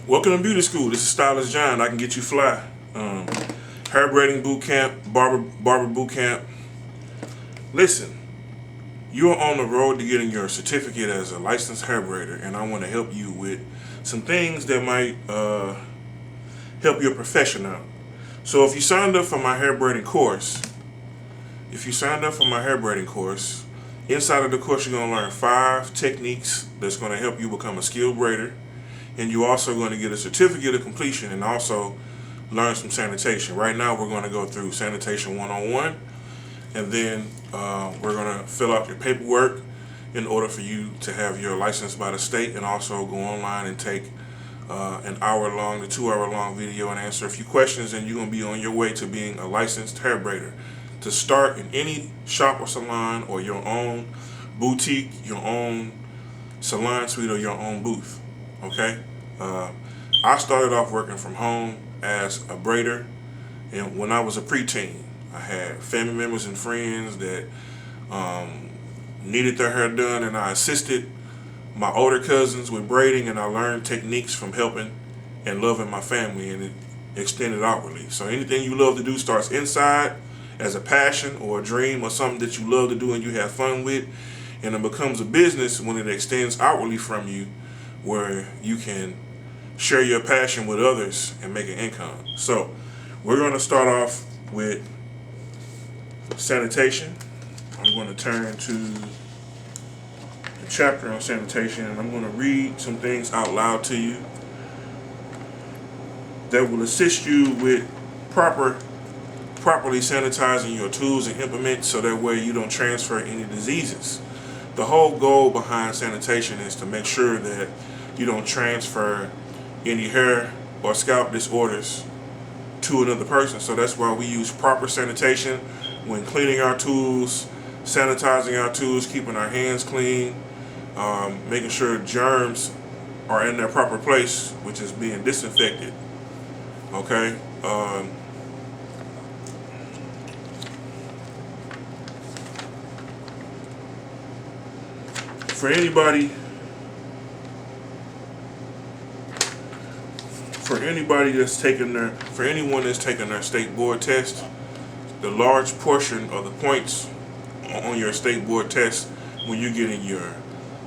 Welcome to beauty school. This is Stylist John. I can get you fly. Hair braiding boot camp, barber boot camp. Listen, you're on the road to getting your certificate as a licensed hair braider, and I want to help you with some things that might help your profession out. So if you signed up for my hair braiding course, inside of the course you're going to learn 5 techniques that's going to help you become a skilled braider, and you're also going to get a certificate of completion and also learn some sanitation. Right now we're going to go through sanitation 101, and then we're going to fill out your paperwork in order for you to have your license by the state, and also go online and take an hour long to 2 hour long video and answer a few questions, and you're going to be on your way to being a licensed hair braider to start in any shop or salon, or your own boutique, your own salon suite, or your own booth. Okay? I started off working from home as a braider, and when I was a preteen, I had family members and friends that needed their hair done, and I assisted my older cousins with braiding, and I learned techniques from helping and loving my family, and it extended outwardly. So anything you love to do starts inside as a passion or a dream or something that you love to do and you have fun with, and it becomes a business when it extends outwardly from you, where you can share your passion with others and make an income. So we're going to start off with sanitation. I'm going to turn to the chapter on sanitation, and I'm going to read some things out loud to you that will assist you with properly sanitizing your tools and implements, so that way you don't transfer any diseases. The whole goal behind sanitation is to make sure that you don't transfer any hair or scalp disorders to another person. So that's why we use proper sanitation when cleaning our tools, sanitizing our tools, keeping our hands clean, making sure germs are in their proper place, which is being disinfected. Okay? For anybody for anyone that's taking their state board test, the large portion of the points on your state board test when you're getting your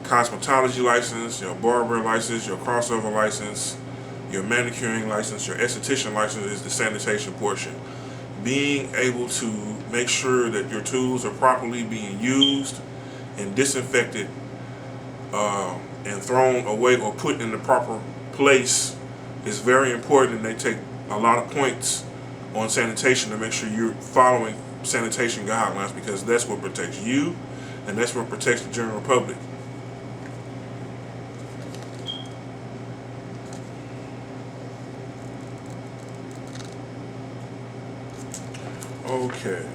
cosmetology license, your barber license, your crossover license, your manicuring license, your esthetician license is the sanitation portion. Being able to make sure that your tools are properly being used and disinfected and thrown away or put in the proper place is very important, and they take a lot of points on sanitation to make sure you're following sanitation guidelines, because that's what protects you and that's what protects the general public. Okay.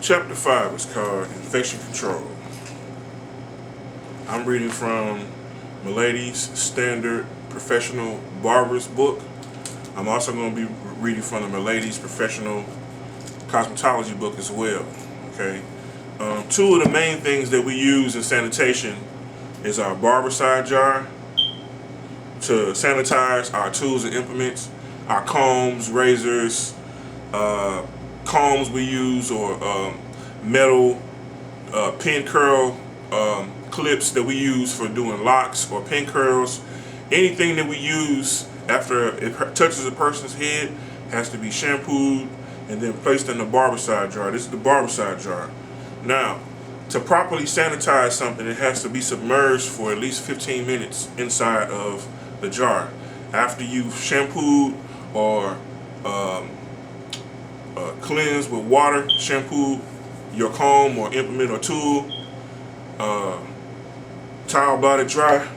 Chapter 5 is called Infection Control. I'm reading from Milady's Standard Professional Barber's book. I'm also going to be reading from the Milady's Professional Cosmetology book as well. Okay. 2 of the main things that we use in sanitation is our barbicide jar to sanitize our tools and implements, our combs, razors, combs we use, or metal pin curl clips that we use for doing locks or pin curls. Anything that we use after it touches a person's head has to be shampooed and then placed in the barbicide jar. This is the barbicide jar. Now, to properly sanitize something, it has to be submerged for at least 15 minutes inside of the jar. After you've shampooed or cleansed with water, shampooed your comb or implement or tool, towel blot it dry,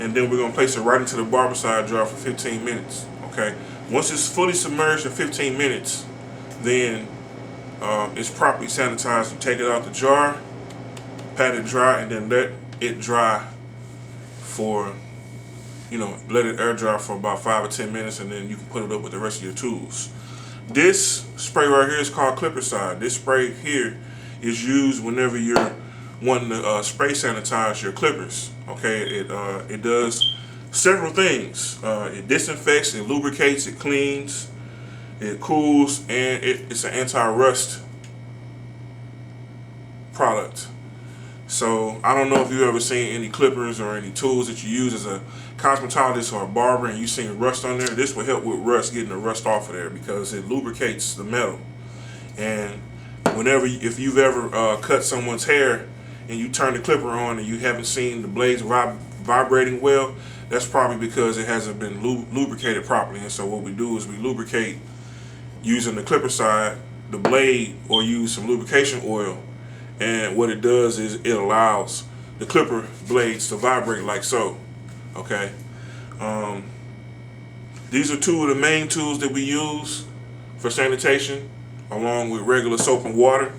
and then we're going to place it right into the barbicide jar for 15 minutes. Okay. Once it's fully submerged in 15 minutes, then it's properly sanitized. You take it out the jar, pat it dry, and then let it dry for, let it air dry for about 5 or 10 minutes, and then you can put it up with the rest of your tools. This spray right here is called Clippercide. This spray here is used whenever you're wanting to spray sanitize your clippers. Okay, it does several things. It disinfects, it lubricates, it cleans, it cools, and it's an anti-rust product. So I don't know if you've ever seen any clippers or any tools that you use as a cosmetologist or a barber and you've seen rust on there. This will help with rust, getting the rust off of there, because it lubricates the metal. And if you've ever cut someone's hair and you turn the clipper on and you haven't seen the blades vibrating well, that's probably because it hasn't been lubricated properly. And so what we do is we lubricate using the Clippercide, the blade, or use some lubrication oil. And what it does is it allows the clipper blades to vibrate like so. Okay. These are two of the main tools that we use for sanitation, along with regular soap and water.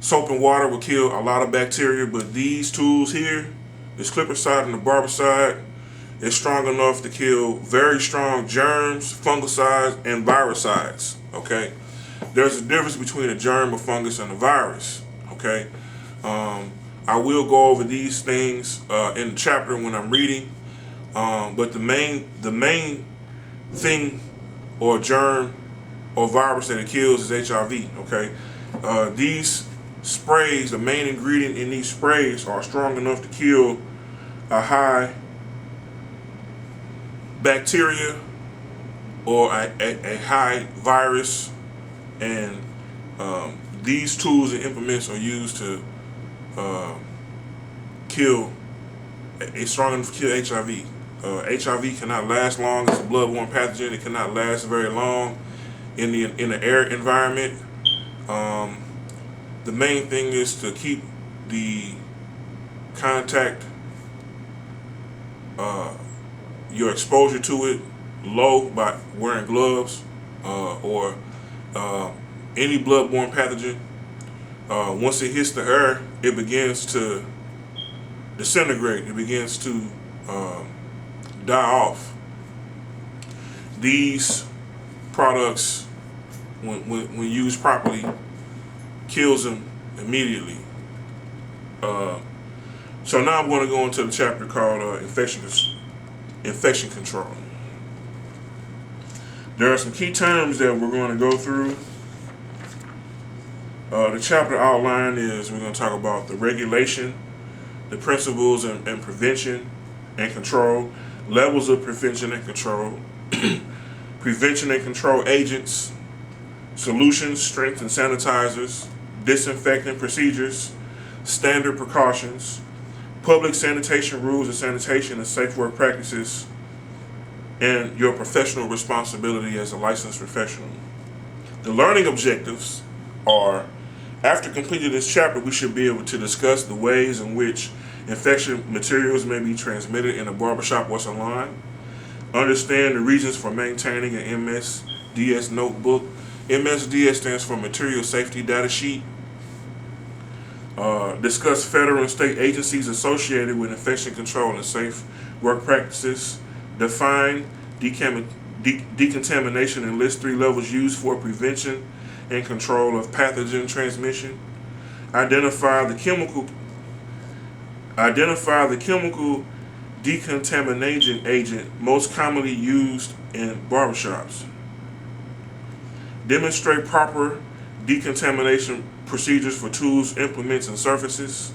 Soap and water will kill a lot of bacteria, but these tools here, this Clippercide and the Barbercide, is strong enough to kill very strong germs, fungicides, and virucides. Okay. There's a difference between a germ, a fungus, and a virus. Okay. I will go over these things in the chapter when I'm reading. But the main thing or germ or virus that it kills is HIV. Okay. These sprays, the main ingredient in these sprays, are strong enough to kill a high bacteria or a high virus. And these tools and implements are used to kill. It's strong enough to kill HIV. HIV cannot last long. It's a bloodborne pathogen. It cannot last very long in the air environment. The main thing is to keep the contact, your exposure to it, low by wearing gloves or any bloodborne pathogen. Once it hits the air, it begins to disintegrate. It begins to die off. These products, when used properly, kills them immediately. So now I'm going to go into the chapter called infection control. There are some key terms that we're going to go through. The chapter outline is we're going to talk about the regulation, the principles and prevention and control, levels of prevention and control, prevention and control agents, solutions, strengths and sanitizers, disinfectant procedures, standard precautions, public sanitation rules and sanitation and safe work practices, and your professional responsibility as a licensed professional. The learning objectives are, after completing this chapter, we should be able to discuss the ways in which infection materials may be transmitted in a barbershop or salon, understand the reasons for maintaining an MSDS notebook. MSDS stands for Material Safety Data Sheet. Discuss federal and state agencies associated with infection control and safe work practices. Define decontamination and list 3 levels used for prevention and control of pathogen transmission. Identify the chemical decontamination agent most commonly used in barbershops. Demonstrate proper decontamination procedures for tools, implements, and surfaces.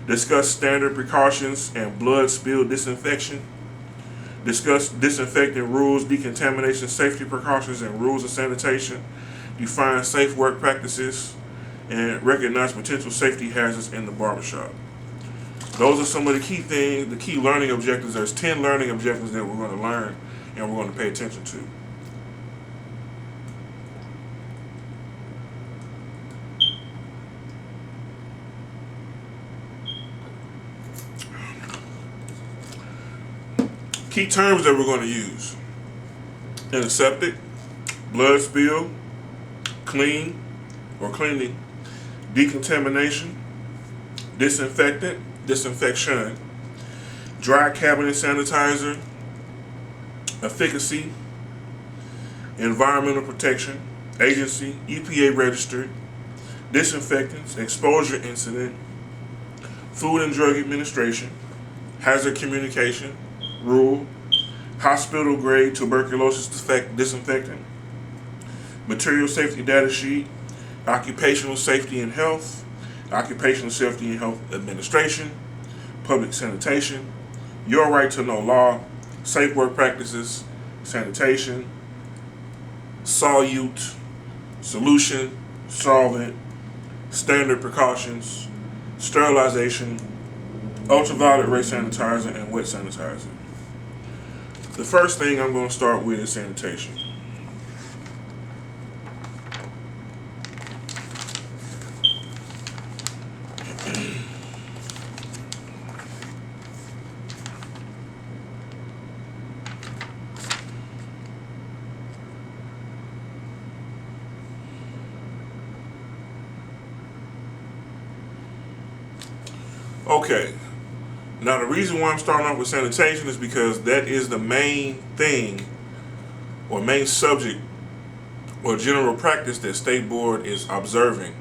Discuss standard precautions and blood spill disinfection. Discuss disinfecting rules, decontamination safety precautions, and rules of sanitation. Define safe work practices and recognize potential safety hazards in the barbershop. Those are some of the key things, the key learning objectives. There's 10 learning objectives that we're going to learn and we're going to pay attention to. Key terms that we're going to use: antiseptic, blood spill, clean or cleaning, decontamination, disinfectant, disinfection, dry cabinet sanitizer, efficacy, environmental protection, agency, EPA registered, disinfectants, exposure incident, Food and Drug Administration, hazard communication, rule, hospital grade tuberculosis disinfectant, material safety data sheet, occupational safety and health, occupational safety and health administration, public sanitation, your right to know law, safe work practices, sanitation, solute, solution, solvent, standard precautions, sterilization, ultraviolet ray sanitizer, and wet sanitizer. The first thing I'm going to start with is sanitation. Okay, now the reason why I'm starting off with sanitation is because that is the main thing or main subject or general practice that State Board is observing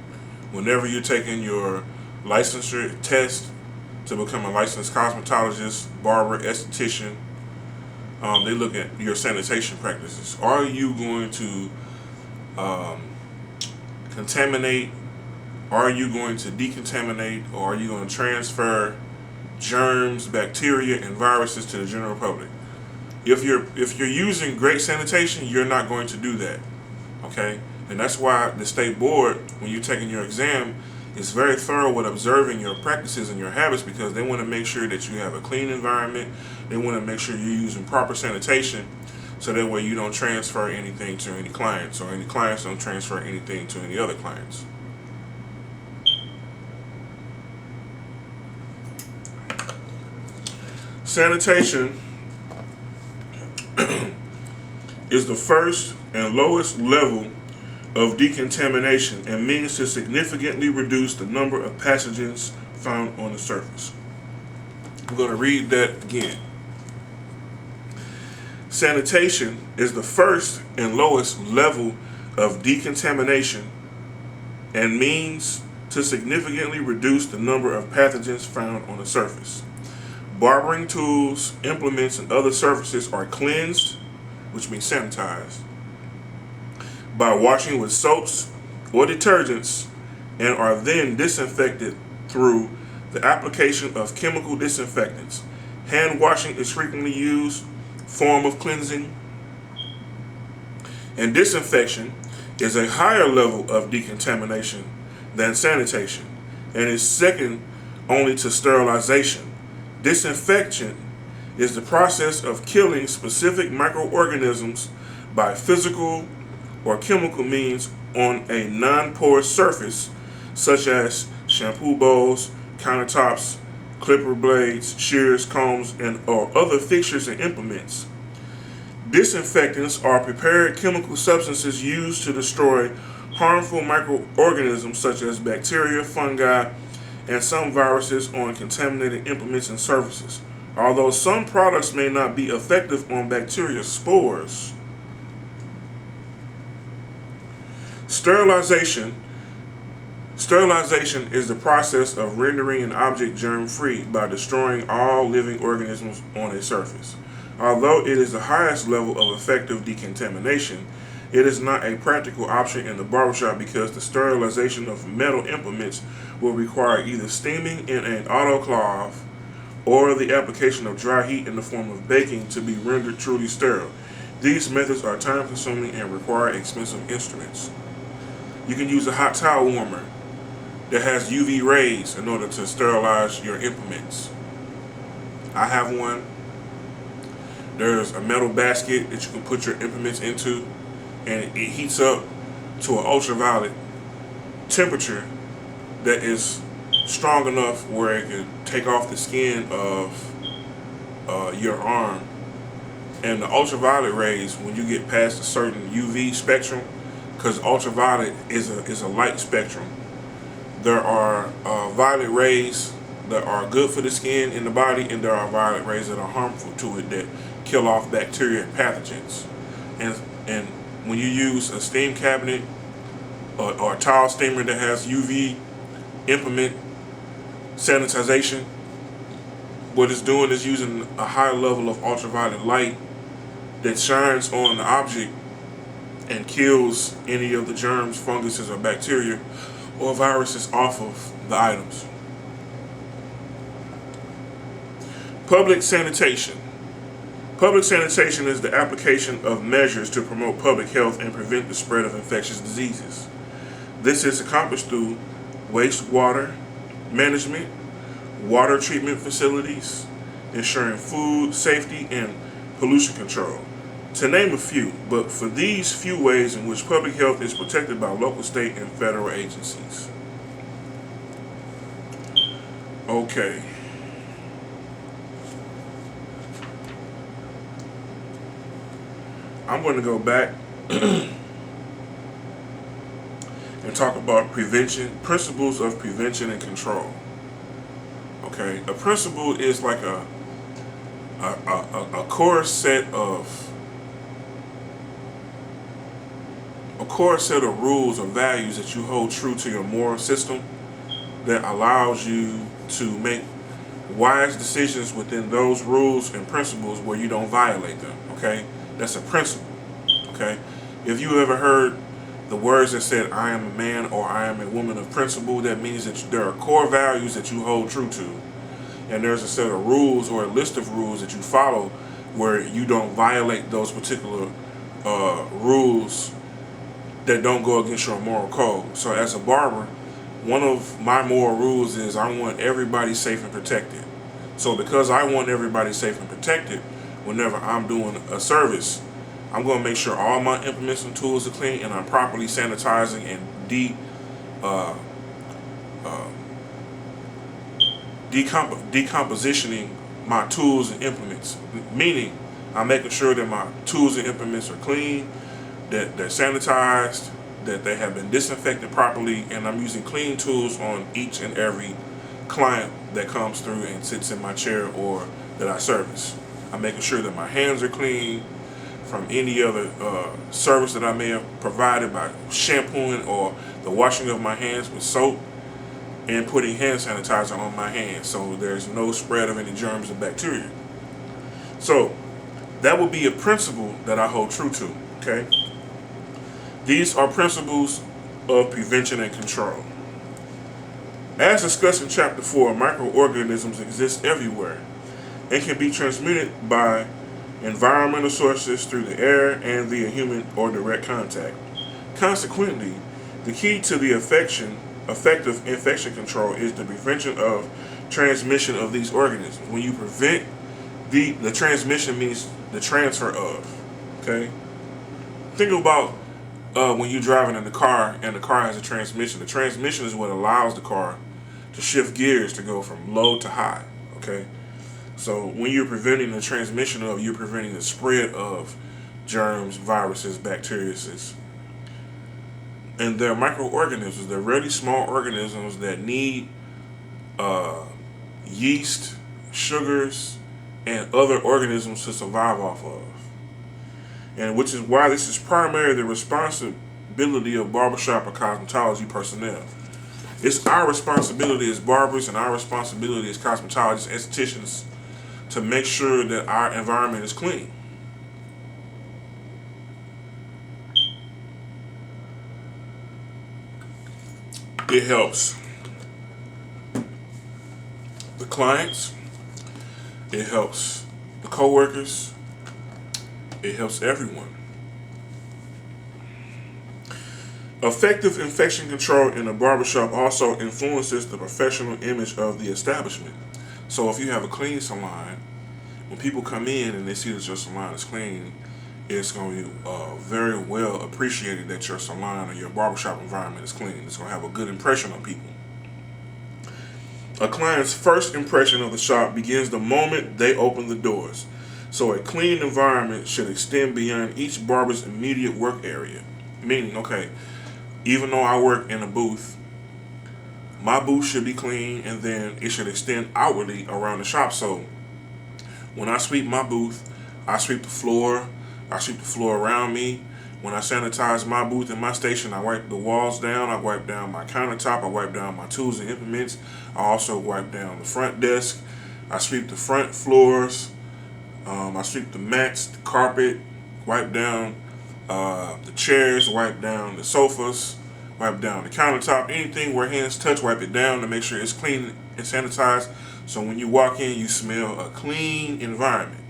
whenever you're taking your licensure test to become a licensed cosmetologist, barber, esthetician. They look at your sanitation practices. Are you going to contaminate? Are you going to decontaminate, or are you going to transfer germs, bacteria, and viruses to the general public? If you're using great sanitation, you're not going to do that. Okay? And that's why the State Board, when you're taking your exam, is very thorough with observing your practices and your habits, because they want to make sure that you have a clean environment. They want to make sure you're using proper sanitation, so that way you don't transfer anything to any clients, or any clients don't transfer anything to any other clients. Sanitation is the first and lowest level of decontamination and means to significantly reduce the number of pathogens found on the surface. I'm going to read that again. Sanitation is the first and lowest level of decontamination and means to significantly reduce the number of pathogens found on the surface. Barbering tools, implements, and other surfaces are cleansed, which means sanitized, by washing with soaps or detergents, and are then disinfected through the application of chemical disinfectants. Hand washing is frequently used form of cleansing, and disinfection is a higher level of decontamination than sanitation, and is second only to sterilization. Disinfection is the process of killing specific microorganisms by physical or chemical means on a non-porous surface, such as shampoo bowls, countertops, clipper blades, shears, combs, and or other fixtures and implements. Disinfectants are prepared chemical substances used to destroy harmful microorganisms such as bacteria, fungi, and some viruses on contaminated implements and surfaces. Although some products may not be effective on bacteria spores. Sterilization is the process of rendering an object germ-free by destroying all living organisms on a surface. Although it is the highest level of effective decontamination, It is not a practical option in the barbershop because the sterilization of metal implements will require either steaming in an autoclave or the application of dry heat in the form of baking to be rendered truly sterile. These methods are time consuming and require expensive instruments. You can use a hot towel warmer that has UV rays in order to sterilize your implements. I have one. There's a metal basket that you can put your implements into, and it heats up to an ultraviolet temperature that is strong enough where it can take off the skin of your arm. And the ultraviolet rays, when you get past a certain UV spectrum, because ultraviolet is a light spectrum, there are violet rays that are good for the skin in the body, and there are violet rays that are harmful to it that kill off bacteria and pathogens. And when you use a steam cabinet or a towel steamer that has UV implement sanitization, what it's doing is using a high level of ultraviolet light that shines on the object and kills any of the germs, funguses, or bacteria or viruses off of the items. Public sanitation. Public sanitation is the application of measures to promote public health and prevent the spread of infectious diseases. This is accomplished through wastewater management, water treatment facilities, ensuring food safety, and pollution control, to name a few. But for these few ways in which public health is protected by local, state, and federal agencies. Okay. I'm going to go back and talk about prevention, principles of prevention and control. Okay, a principle is like a core set of rules or values that you hold true to your moral system that allows you to make wise decisions within those rules and principles where you don't violate them. Okay, that's a principle. Okay, if you ever heard the words that said "I am a man" or "I am a woman of principle," that means that there are core values that you hold true to, and there's a set of rules or a list of rules that you follow where you don't violate those particular rules that don't go against your moral code. So as a barber, one of my moral rules is I want everybody safe and protected. So because I want everybody safe and protected, whenever I'm doing a service, I'm going to make sure all my implements and tools are clean and I'm properly sanitizing and decompositioning my tools and implements. Meaning, I'm making sure that my tools and implements are clean, that they're sanitized, that they have been disinfected properly, and I'm using clean tools on each and every client that comes through and sits in my chair or that I service. I'm making sure that my hands are clean from any other service that I may have provided by shampooing or the washing of my hands with soap and putting hand sanitizer on my hands so there's no spread of any germs and bacteria. So that would be a principle that I hold true to. Okay, these are principles of prevention and control. As discussed in Chapter 4, microorganisms exist everywhere and can be transmitted by environmental sources through the air and via human or direct contact. Consequently, the key to the effective infection control is the prevention of transmission of these organisms. When you prevent the transmission means the transfer of. Okay? Think about when you're driving in the car and the car has a transmission. The transmission is what allows the car to shift gears to go from low to high. Okay? So when you're preventing the transmission of, you're preventing the spread of germs, viruses, bacteria. And they're microorganisms. They're really small organisms that need yeast, sugars, and other organisms to survive off of. And which is why this is primarily the responsibility of barbershop or cosmetology personnel. It's our responsibility as barbers and our responsibility as cosmetologists, estheticians, to make sure that our environment is clean. It helps the clients, it helps the co-workers, it helps everyone. Effective infection control in a barbershop also influences the professional image of the establishment. So if you have a clean salon, when people come in and they see that your salon is clean, it's going to be very well appreciated that your salon or your barbershop environment is clean. It's going to have a good impression on people. A client's first impression of the shop begins the moment they open the doors. So a clean environment should extend beyond each barber's immediate work area. Meaning, okay, even though I work in a booth, my booth should be clean, and then it should extend outwardly around the shop. So when I sweep my booth, I sweep the floor around me. When I sanitize my booth and my station, I wipe the walls down, I wipe down my countertop, I wipe down my tools and implements. I also wipe down the front desk. I sweep the front floors. I sweep the mats, the carpet, wipe down the chairs, wipe down the sofas, wipe down the countertop. Anything where hands touch, wipe it down to make sure it's clean and sanitized. So when you walk in, you smell a clean environment.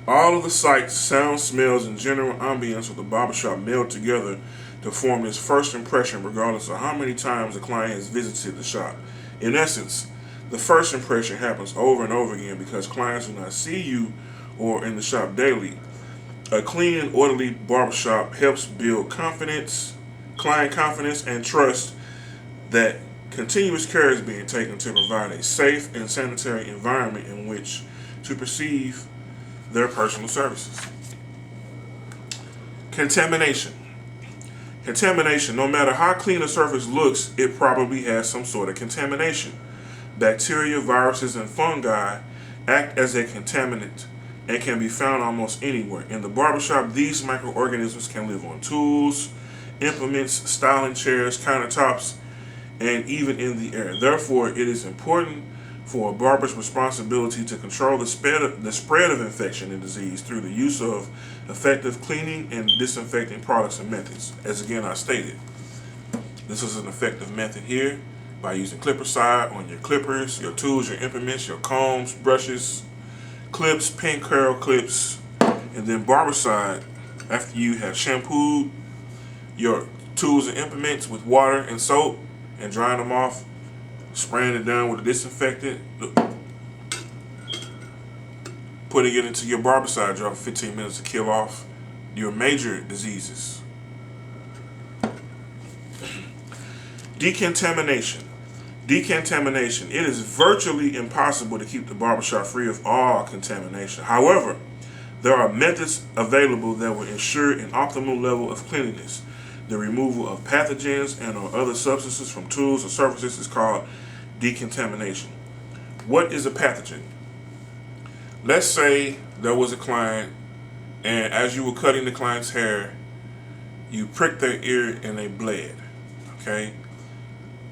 All of the sights, sounds, smells, and general ambience of the barbershop meld together to form this first impression, regardless of how many times the client has visited the shop. In essence, the first impression happens over and over again because clients do not see you or in the shop daily. A clean and orderly barbershop helps build confidence, client confidence, and trust that continuous care is being taken to provide a safe and sanitary environment in which to perceive their personal services. Contamination. Contamination. No matter how clean a surface looks, it probably has some sort of contamination. Bacteria, viruses, and fungi act as a contaminant and can be found almost anywhere. In the barbershop, these microorganisms can live on tools, implements, styling chairs, countertops, and even in the air. Therefore, it is important for a barber's responsibility to control the spread of infection and disease through the use of effective cleaning and disinfecting products and methods. As again I stated, this is an effective method here by using clipper side on your clippers, your tools, your implements, your combs, brushes, clips, pin curl clips, and then barber side after you have shampooed your tools and implements with water and soap and drying them off, spraying it down with a disinfectant, putting it into your barbicide jar for 15 minutes to kill off your major diseases. Decontamination. Decontamination. It is virtually impossible to keep the barbershop free of all contamination. However, there are methods available that will ensure an optimal level of cleanliness. The removal of pathogens and or other substances from tools or surfaces is called decontamination. What is a pathogen? Let's say there was a client, and as you were cutting the client's hair, you pricked their ear and they bled. Okay?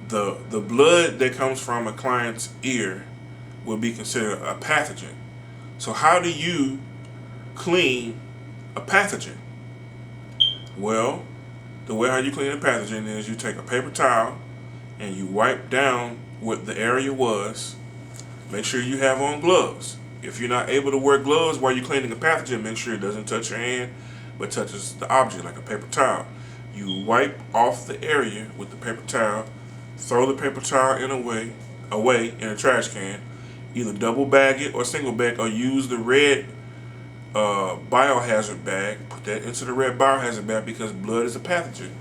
The blood that comes from a client's ear will be considered a pathogen. So how do you clean a pathogen? Well, the way how you clean a pathogen is you take a paper towel and you wipe down what the area was. Make sure you have on gloves. If you're not able to wear gloves while you're cleaning a pathogen, make sure it doesn't touch your hand, but touches the object like a paper towel. You wipe off the area with the paper towel, throw the paper towel away in a trash can, either double bag it or single bag, or use the red biohazard bag. Put that into the red biohazard bag because blood is a pathogen.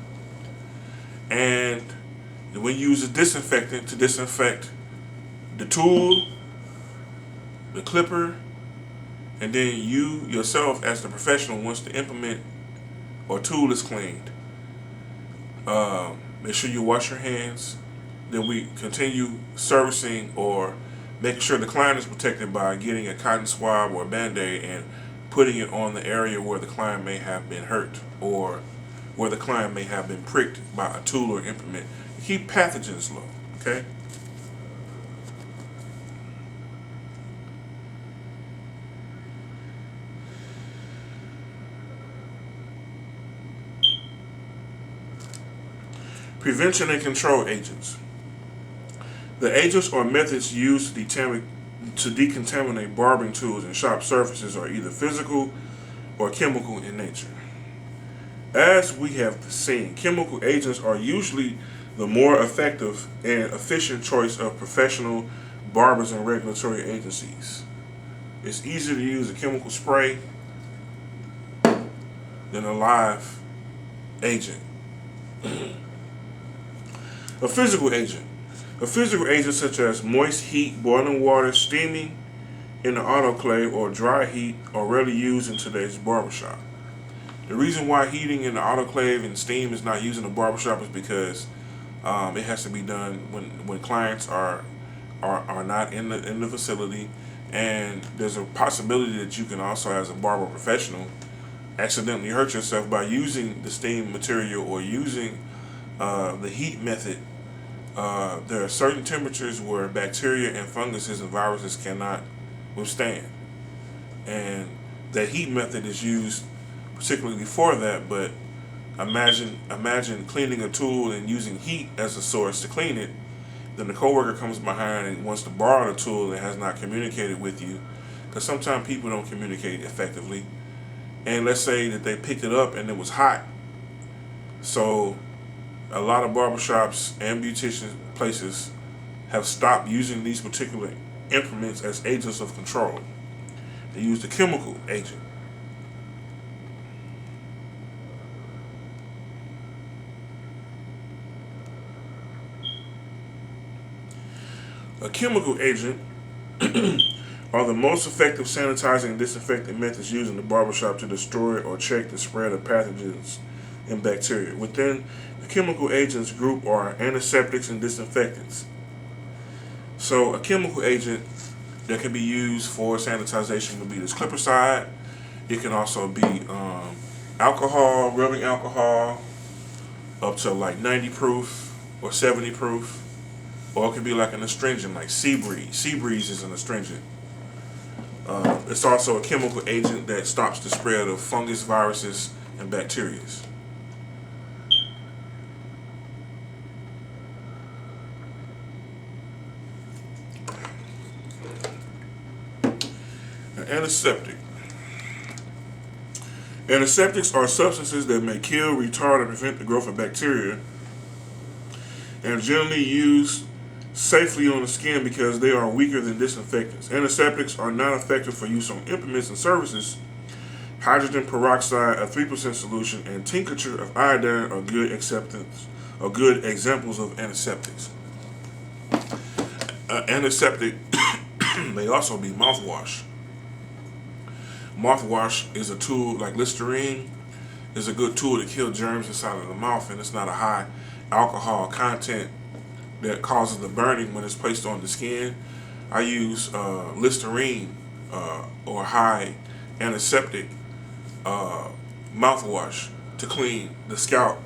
And when you use a disinfectant to disinfect the tool, the clipper, and then you yourself as the professional, once the implement or tool is cleaned, make sure you wash your hands. Then we continue servicing or making sure the client is protected by getting a cotton swab or a Band-Aid and putting it on the area where the client may have been hurt or where the client may have been pricked by a tool or implement. Keep pathogens low, okay? Prevention and control agents. The agents or methods used to decontaminate barbering tools and shop surfaces are either physical or chemical in nature. As we have seen, chemical agents are usually the more effective and efficient choice of professional barbers and regulatory agencies. It's easier to use a chemical spray than a live agent. A physical agent. A physical agent such as moist heat, boiling water, steaming in the autoclave, or dry heat are rarely used in today's barbershop. The reason why heating in the autoclave and steam is not used in the barbershop is because it has to be done when clients are not in the facility, and there's a possibility that you can also, as a barber professional, accidentally hurt yourself by using the steam material or using the heat method. There are certain temperatures where bacteria and funguses and viruses cannot withstand, and that heat method is used particularly for that. But imagine cleaning a tool and using heat as a source to clean it. Then the coworker comes behind and wants to borrow the tool and has not communicated with you, because sometimes people don't communicate effectively. And let's say that they picked it up and it was hot. So a lot of barbershops and beautician places have stopped using these particular implements as agents of control. They use the chemical agent. A chemical agent are the most effective sanitizing and disinfecting methods used in the barbershop to destroy or check the spread of pathogens and bacteria. Within the chemical agents group are antiseptics and disinfectants. So a chemical agent that can be used for sanitization would be this clippercide. It can also be alcohol, rubbing alcohol, up to like 90 proof or 70 proof. Or it could be like an astringent, like Sea-Breeze. Sea-Breeze is an astringent. It's also a chemical agent that stops the spread of fungus, viruses, and bacteria. An antiseptic. Antiseptics are substances that may kill, retard, or prevent the growth of bacteria, and generally used safely on the skin because they are weaker than disinfectants. Antiseptics are not effective for use on implements and surfaces. Hydrogen peroxide, a 3% solution, and tincture of iodine are good examples of antiseptics. Antiseptic may also be mouthwash. Mouthwash is a tool like Listerine is a good tool to kill germs inside of the mouth, and it's not a high alcohol content that causes the burning when it's placed on the skin. I use Listerine or high antiseptic mouthwash to clean the scalp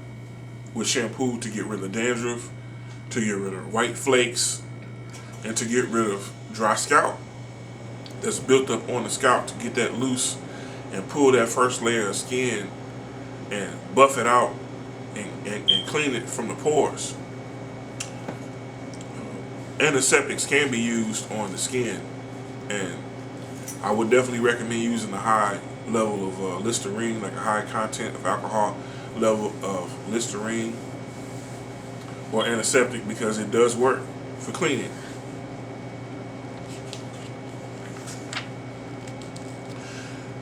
with shampoo to get rid of dandruff, to get rid of white flakes, and to get rid of dry scalp that's built up on the scalp, to get that loose and pull that first layer of skin and buff it out and clean it from the pores. Antiseptics can be used on the skin, and I would definitely recommend using a high level of Listerine, like a high content of alcohol level of Listerine or antiseptic, because it does work for cleaning.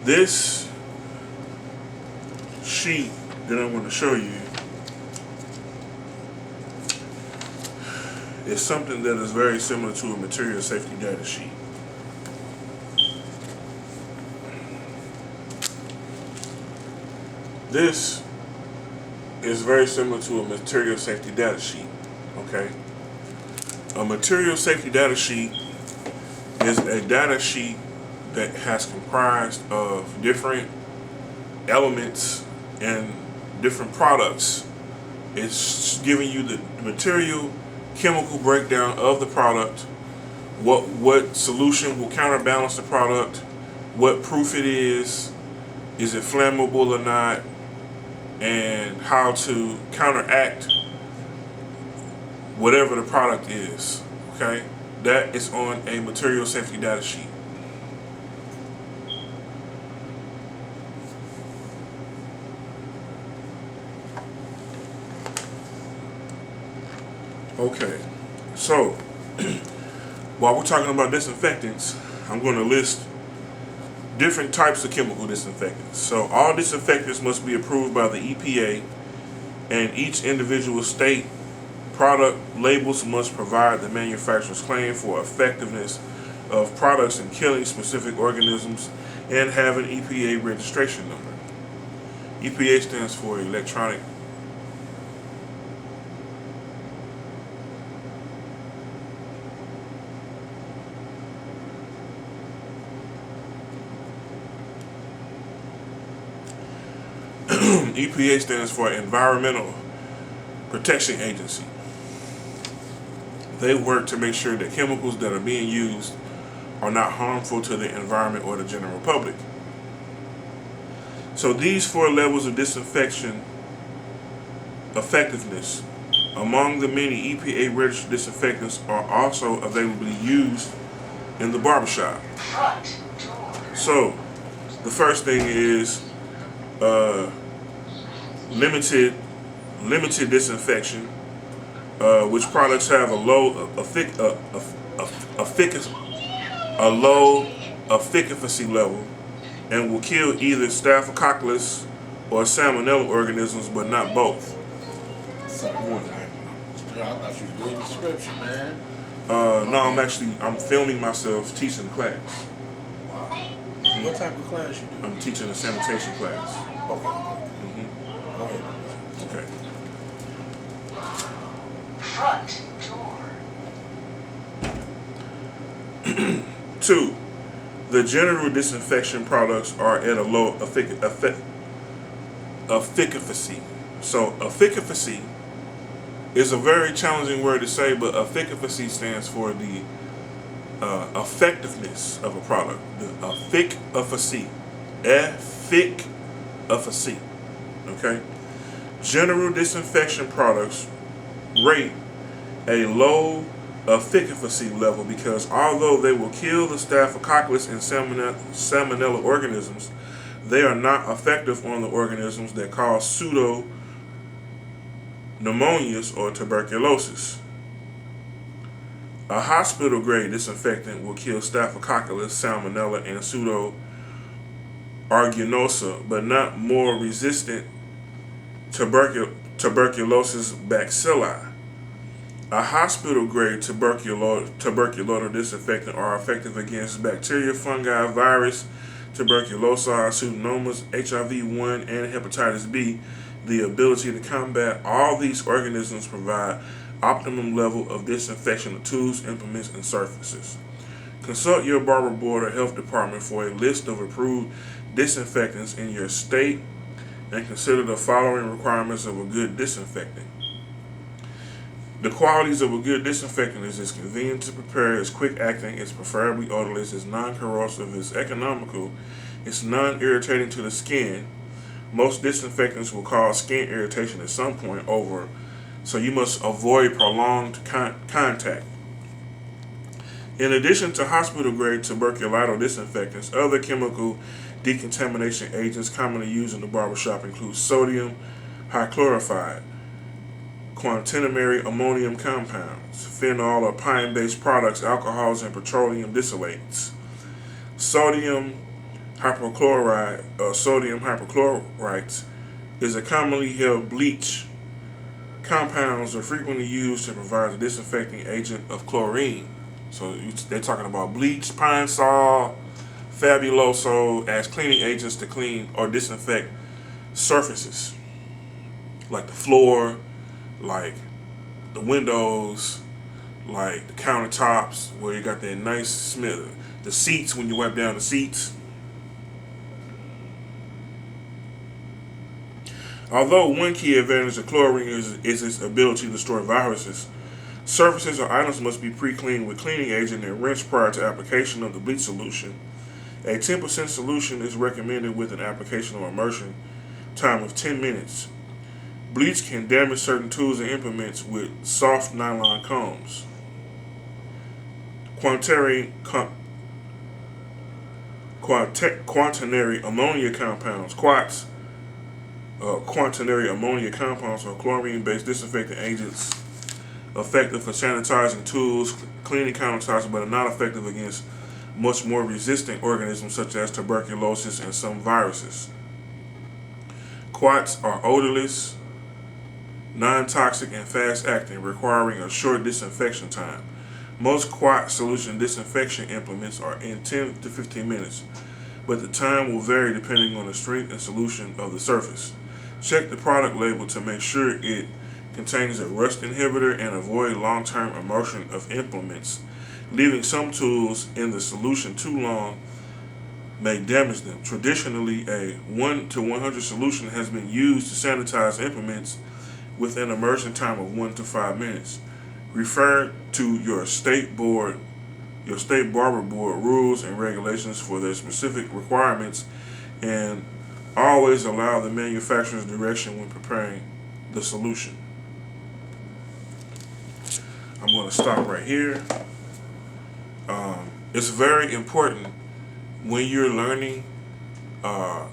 This sheet that I'm going to show you is something that is very similar to a material safety data sheet. This is very similar to a material safety data sheet, okay? A material safety data sheet is a data sheet that has comprised of different elements and different products. It's giving you the material, chemical breakdown of the product, what solution will counterbalance the product, what proof it is it flammable or not, and how to counteract whatever the product is. Okay, that is on a material safety data sheet. Okay, so while we're talking about disinfectants, I'm going to list different types of chemical disinfectants. So all disinfectants must be approved by the EPA, and each individual state product labels must provide the manufacturer's claim for effectiveness of products in killing specific organisms and have an EPA registration number. EPA stands for electronic. EPA stands for Environmental Protection Agency. They work to make sure that chemicals that are being used are not harmful to the environment or the general public. So these 4 levels of disinfection effectiveness among the many EPA registered disinfectants are also availably used in the barbershop. So the first thing is limited disinfection, which products have a low efficacy level and will kill either Staphylococcus or Salmonella organisms, but not both. I thought you were doing description, man. No, I'm filming myself teaching the class. Wow. What type of class you do? I'm teaching a sanitation class. Okay. Go ahead. Okay. Front door. 2. The general disinfection products are at a low efficacy. So efficacy is a very challenging word to say, but efficacy stands for the effectiveness of a product. The efficacy. Efficacy. Okay? General disinfection products rate a low efficacy level because although they will kill the Staphylococcus and Salmonella organisms, they are not effective on the organisms that cause pneumonias or tuberculosis. A hospital-grade disinfectant will kill Staphylococcus, Salmonella, and Pseudoaeruginosa, but not more resistant tuberculosis bacilli. A hospital-grade tuberculosis disinfectant are effective against bacteria, fungi, virus, tuberculosis, pseudomonas, HIV-1, and hepatitis B. The ability to combat all these organisms provide optimum level of disinfection of tools, implements, and surfaces. Consult your barber board or health department for a list of approved disinfectants in your state and consider the following requirements of a good disinfectant. The qualities of a good disinfectant is it's convenient to prepare, it's quick acting, it's preferably odorless, it's non-corrosive, it's economical, it's non-irritating to the skin. Most disinfectants will cause skin irritation at some point over, so you must avoid prolonged contact. In addition to hospital-grade tuberculosis disinfectants, other chemical decontamination agents commonly used in the barbershop include sodium hydrochloride, quaternary ammonium compounds, phenol or pine-based products, alcohols, and petroleum distillates. Sodium hypochlorite or sodium hypochlorite is a commonly held bleach. Compounds are frequently used to provide the disinfecting agent of chlorine. So they're talking about bleach, pine sol, fabuloso as cleaning agents to clean or disinfect surfaces like the floor, like the windows, like the countertops where you got that nice smell, the seats when you wipe down the seats. Although one key advantage of chlorine is its ability to destroy viruses, surfaces or items must be pre-cleaned with cleaning agent and rinsed prior to application of the bleach solution. A 10% solution is recommended with an application or immersion time of 10 minutes. Bleach can damage certain tools and implements with soft nylon combs. Quaternary ammonia compounds, quaternary ammonia compounds are chlorine-based disinfectant agents effective for sanitizing tools, cleaning countertops, but are not effective against much more resistant organisms such as tuberculosis and some viruses. Quats are odorless, non-toxic, and fast-acting, requiring a short disinfection time. Most quat solution disinfection implements are in 10 to 15 minutes, but the time will vary depending on the strength and solution of the surface. Check the product label to make sure it contains a rust inhibitor and avoid long-term immersion of implements. Leaving some tools in the solution too long may damage them. Traditionally, a 1 to 100 solution has been used to sanitize implements with an immersion time of 1 to 5 minutes. Refer to your state Barber board rules and regulations for their specific requirements, and always allow the manufacturer's direction when preparing the solution. I'm going to stop right here. It's very important when you're learning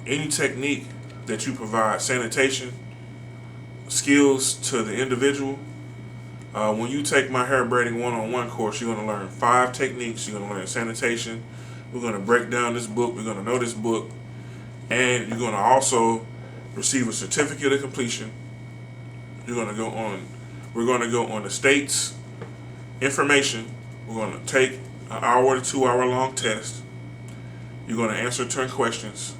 any technique that you provide sanitation skills to the individual. When you take my hair braiding one-on-one course, you're going to learn 5 techniques. You're going to learn sanitation. We're going to break down this book. We're going to know this book. And you're going to also receive a certificate of completion. We're going to go on the state's information. We're going to take an hour to 2 hour long test. You're going to answer 10 questions.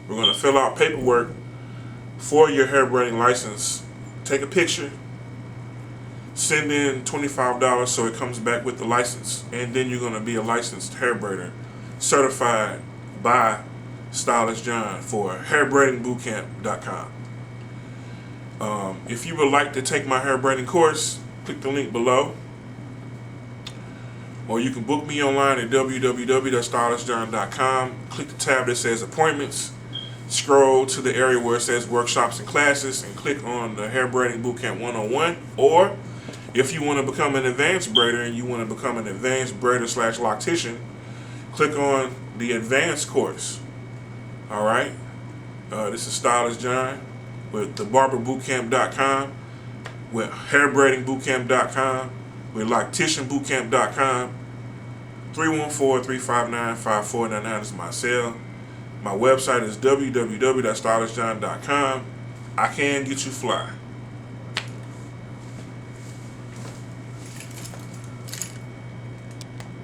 We're going to fill out paperwork for your hair braiding license. Take a picture. Send in $25 so it comes back with the license. And then you're going to be a licensed hair braider, certified by Stylist John for hairbraidingbootcamp.com. If you would like to take my hair braiding course, click the link below. Or you can book me online at www.stylistjohn.com. Click the tab that says appointments. Scroll to the area where it says workshops and classes and click on the Hair Braiding Bootcamp 101. Or if you want to become an advanced braider and you want to become an advanced braider / loctician, click on the advanced course. Alright? This is Stylist John with the barberbootcamp.com, with hairbraidingbootcamp.com, with locticianbootcamp.com. 314-359-5499 is my cell. My website is www.stylistjohn.com. I can get you fly.